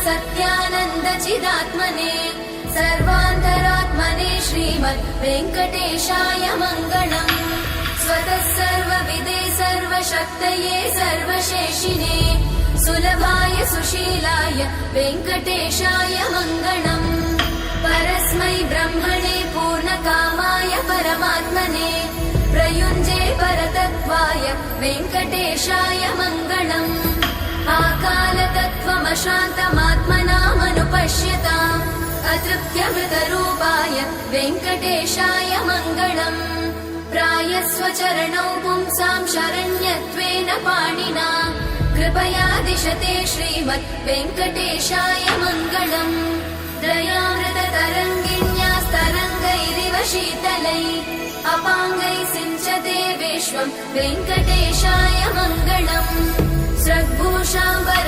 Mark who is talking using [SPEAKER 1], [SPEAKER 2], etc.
[SPEAKER 1] सत्यानन्दचिदात्मने सर्वान्तरात्मने श्रीमद् वेङ्कटेशाय मङ्गलम्। स्वतः सर्वविदे सर्वशक्तये सर्वशेषिने सुलभाय सुशीलाय वेङ्कटेशाय मङ्गलम्। परस्मै ब्रह्मणे पूर्णकामाय परमात्मने प्रयुञ्जे परतत्त्वाय वेङ्कटेशाय मङ्गलम्। आकालतत्त्वमशान्तमात्मनामनुपश्यताम् अतृप्त्यमृतरूपाय वेङ्कटेशाय मङ्गलम्। प्रायस्वचरणौ पुंसां शरण्यत्वेन पाणिना कृपया दिशते श्रीमद् वेङ्कटेशाय मङ्गलम्। दयामृततरङ्गिण्यास्तरङ्गैरिव शीतलै अपाङ्गै सिञ्चते विश्वं वेङ्कटेशाय मङ्गलम्। स्रग्भूषाम्बर